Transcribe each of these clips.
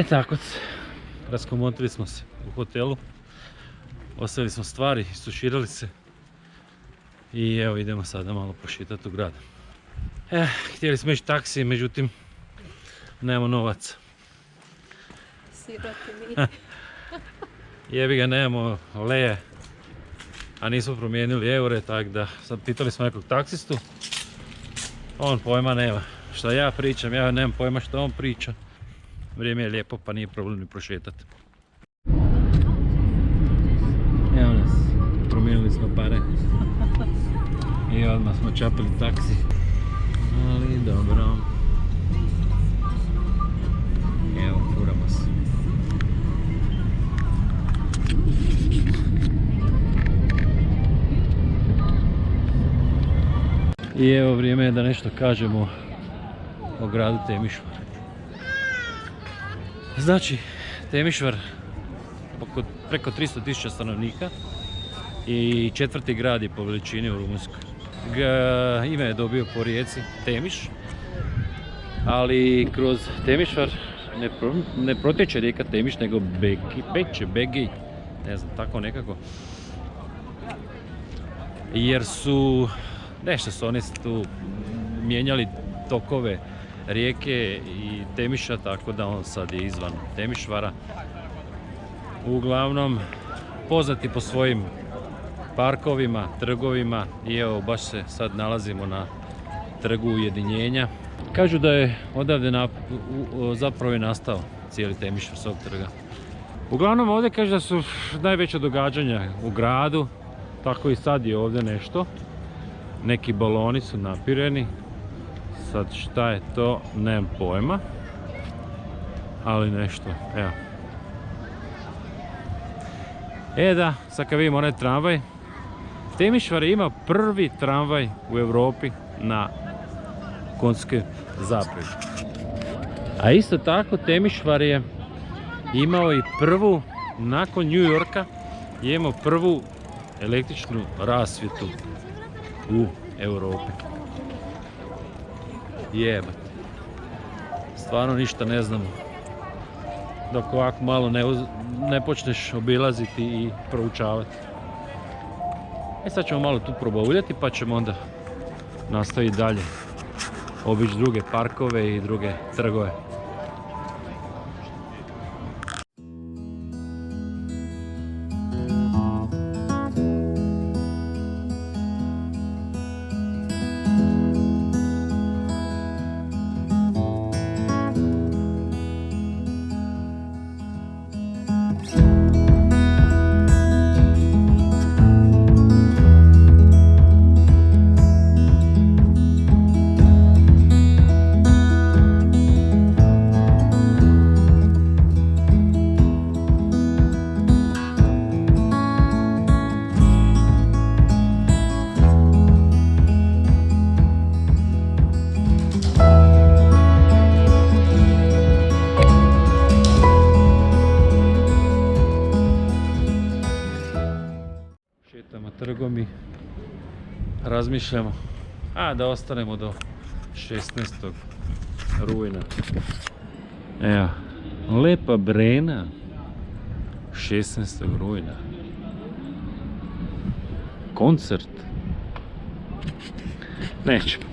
Tako, raskomotili smo se u hotelu, ostavili smo stvari, istuširali se i evo idemo sada malo pošetati u grad. Htjeli smo ići taksi, međutim nemamo novaca. Siroti mi. Jebi ga, nemamo leje, a nismo promijenili eure, tako da sad pitali smo nekog taksistu. On pojma nema šta ja pričam, ja nemam pojma šta on priča. Vrijeme je lijepo pa nije problem ni prošetati. Evo nas, promijenili smo pare i odmah smo čapili taksi. Ali dobro. Evo, furamo se. I evo vrijeme je da nešto kažemo o gradu Temišvar. Znači, Temišvar preko 300.000 stanovnika i četvrti grad je po veličini u Rumunjskoj. Ime je dobio po rijeci Temiš, ali kroz Temišvar ne protječe rijeka Temiš, nego Begij, ne znam, tako nekako. Jer su oni tu mijenjali tokove rijeke i Temiša, tako da on sad je izvan Temišvara. Uglavnom poznati po svojim parkovima, trgovima i evo baš se sad nalazimo na trgu Ujedinjenja. Kažu da je odavde zapravo je nastao cijeli Temišvar s ovog trga. Uglavnom ovdje kaže da su najveća događanja u gradu, tako i sad je ovdje nešto. Neki baloni su napireni, sad šta je to, nemam pojma, ali nešto, evo. Da, sad kad vidimo onaj tramvaj, Temišvar ima prvi tramvaj u Europi na konjskoj zapregi. A isto tako Temišvar je imao i prvu, nakon New Yorka, je imao prvu električnu rasvjetu u Europi. Jebate. Stvarno ništa ne znamo. Dok ovako malo ne počneš obilaziti i proučavati. Sad ćemo malo tu probauljati pa ćemo onda nastaviti dalje. Obići druge parkove i druge trgove. Trgom i razmišljamo da ostanemo do 16. rujna. Evo, Lepa Brena 16. rujna. Koncert. Nećemo.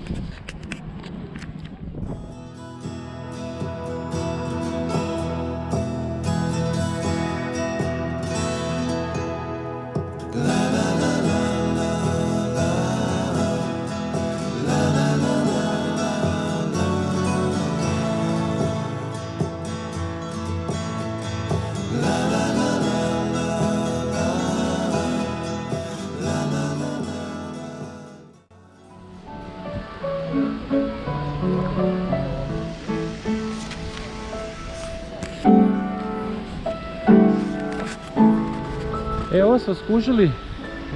Ovo smo skužili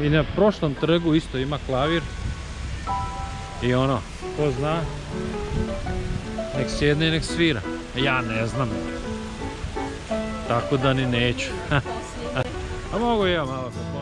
i na prošlom trgu isto ima klavir i ono, ko zna, nek sjedne i nek svira. Ja ne znam, tako da ni neću. A mogu ja malo kako.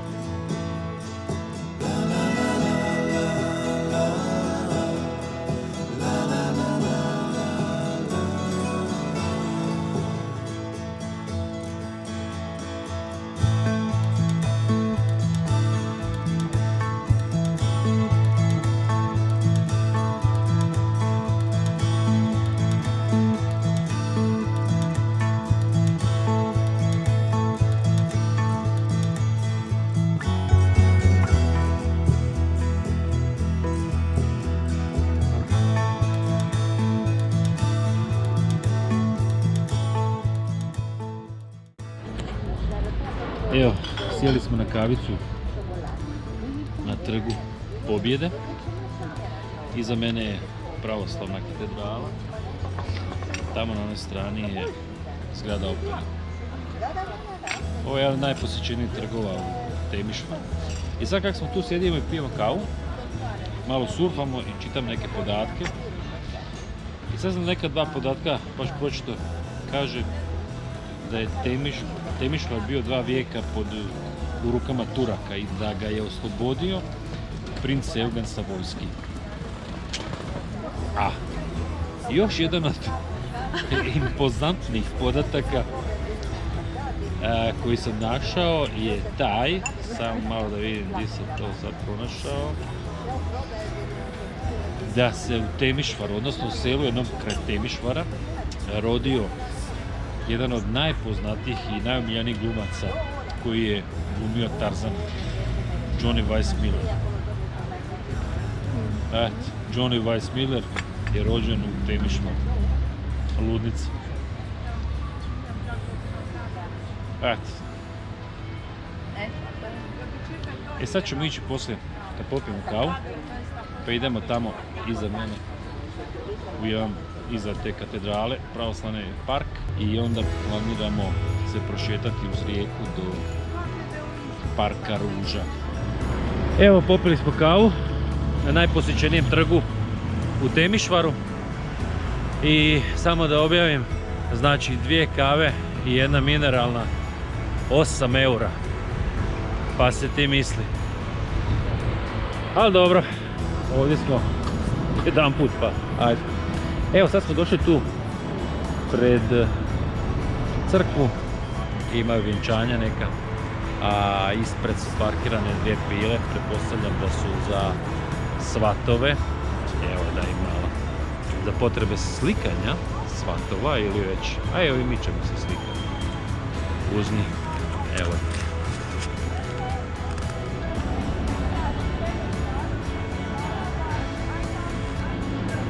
Evo, sjeli smo na kavicu na trgu Pobjede. Iza mene je pravoslavna katedrala. Tamo na onoj strani je zgrada opere. Ovo je jedan od najposjećenijih trgova u Temišvaru. I sad kako smo tu sjedimo i pijemo kavu, malo surfamo i čitam neke podatke. I sad sam neka dva podatka baš pročito. Kaže da je Temišvar bio 2 vijeka u rukama Turaka i da ga je oslobodio princ Eugen Savojski. A još jedan od impozantnih podataka koji sam našao je taj, samo malo da vidim gdje sam to sad pronašao, da se u Temišvaru, odnosno u selu jednog kraj Temišvara, rodio jedan od najpoznatijih i najomiljenijih glumaca koji je glumio Tarzan, Johnny Weissmuller. Johnny Weissmuller je rođen u Temišvaru, ludnica. Sad ćemo ići poslije da popijemo kavu, pa idemo tamo iza mene u jedan iza te katedrale, pravoslavni park, i onda planiramo se prošetati uz rijeku do parka Ruža. Evo, popili smo kavu na najposjećenijem trgu u Temišvaru i samo da objavim, znači 2 kave i 1 mineralna 8 eura, pa se ti misli. Ali dobro, ovdje smo jedan put, pa ajde. Evo, sad smo došli tu pred crkvu, imaju vjenčanja neka, a ispred su parkirane 2 pile, pretpostavljam da su za svatove. Evo da ima za potrebe slikanja svatova ili već, a evo i mi ćemo se slikati uz njih. Evo.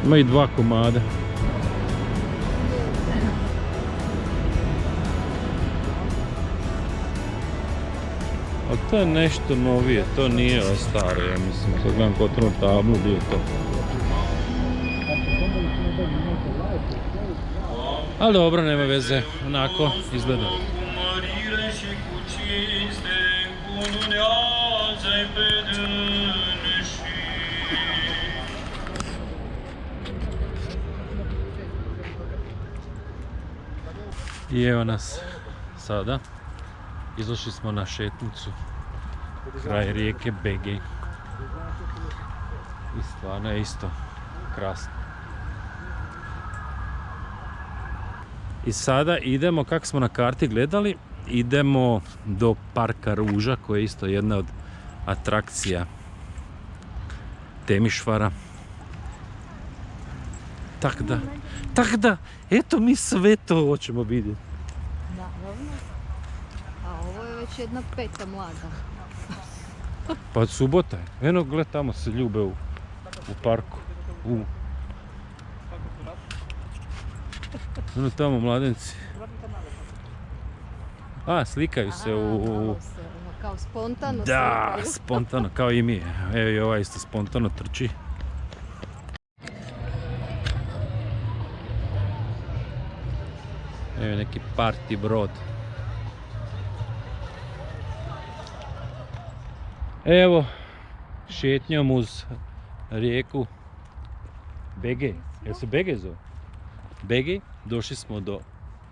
Ima i 2 komada. Ali to je nešto novije, to nije ovo staro, ja mislim. Sad gledam kontrolnu tablu, gdje je to. Ali dobro, nema veze, onako izgleda. I evo nas sada, izašli smo na šetnicu kraj rijeke Begej i stvarno je isto krasno. I sada idemo, kako smo na karti gledali, idemo do parka Ruža koji je isto jedna od atrakcija Temišvara. Tak da, eto mi sve to hoćemo vidjeti. Naravno. A ovo je već jedna 5. mlada. Pa subota je. Eno, gled, tamo se ljube u parku. Eno tamo mladenci. A, slikaju se u... Kao spontano da, slikaju. spontano, kao i mi. Evo i ovaj isto spontano trči. Evo neki party brod. Evo, šetnjom uz rijeku Begej. Jel se Begej zove? Begej, došli smo do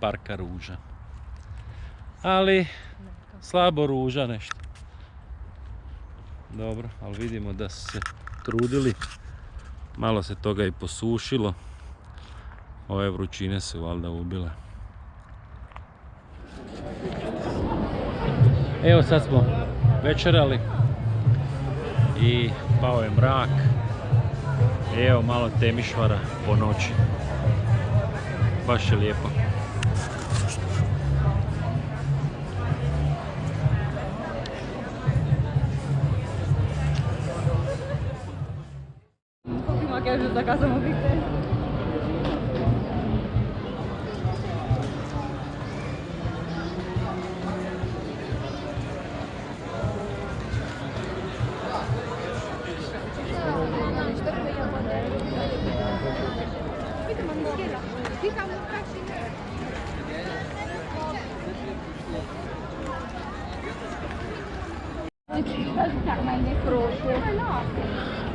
parka Ruža. Ali slabo ruža nešto. Dobro, ali vidimo da su se trudili. Malo se toga i posušilo. Ove vrućine su valjda ubile. Evo, sad smo večerali i pao je mrak. Evo malo Temišvara po noći. Baš je lijepo. Maquiagem da casa móvel.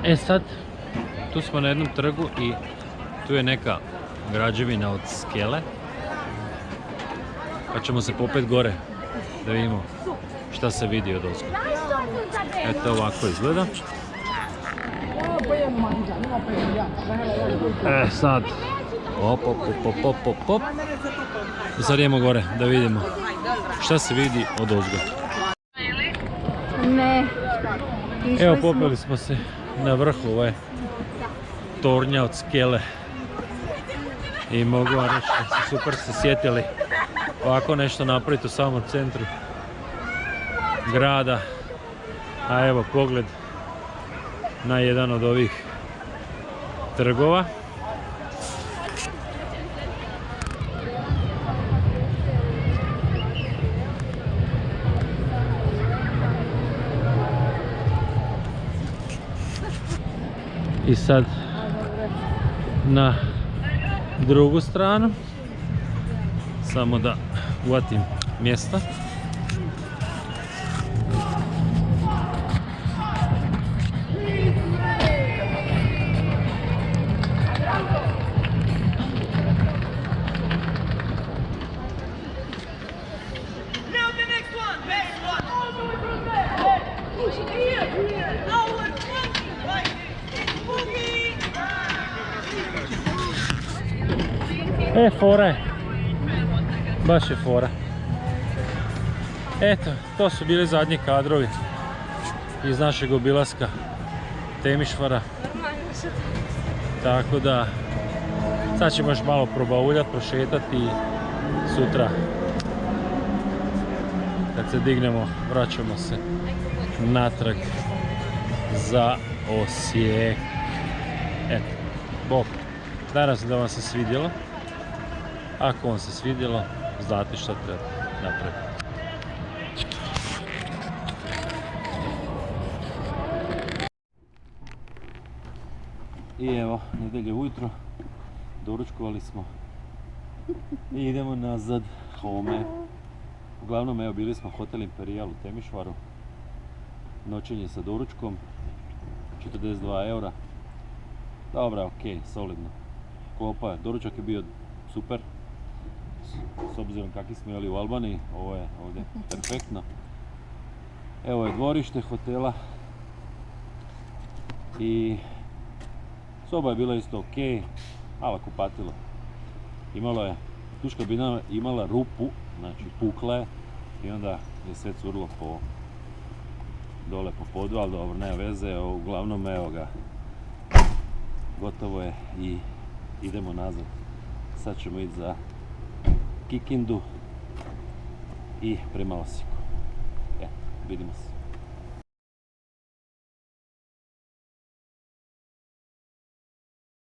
E sad, tu smo na jednom trgu i tu je neka građevina od skele. Pa ćemo se popet gore da vidimo šta se vidi od ozgo. Eto ovako izgleda. E sad, op. I sad idemo gore da vidimo šta se vidi od ozgo. Ne. Evo popeli smo se na vrhu ove tornja od skele. I mogu vam reći da su super se sjetili ovako nešto napraviti u samom centru grada. A evo pogled na jedan od ovih trgova. I sad na drugu stranu, samo da uvatim mjesta. E, fora je. Baš je fora. Eto, to su bili zadnji kadrovi iz našeg obilaska Temišvara. Tako da, sad ćemo još malo probauljati, prošetati i sutra kad se dignemo vraćamo se natrag za Osijek. Eto, bok. Nadam se da vam se svidjelo. Ako vam se svidjelo, znate što treba napraviti. I evo, nedjelje ujutro, doručkovali smo i idemo nazad home. Uglavnom, evo, bili smo Hotel Imperial u Temišvaru. Noćenje sa doručkom, 42 eura. Dobra, okej, solidno. Klopa, doručak je bio super. S obzirom kakvi smo jeli u Albaniji, ovo je ovdje perfektno. Evo je dvorište hotela i soba je bila isto ok, malo kupatilo. Imalo je, tuš kabina imala rupu, znači pukla je i onda je sve curilo dole po podu, ali dobro, nema veze, uglavnom evo ga, gotovo je i idemo nazad. Sad ćemo ići za Kikindu i prema Osijeku. Vidimo se.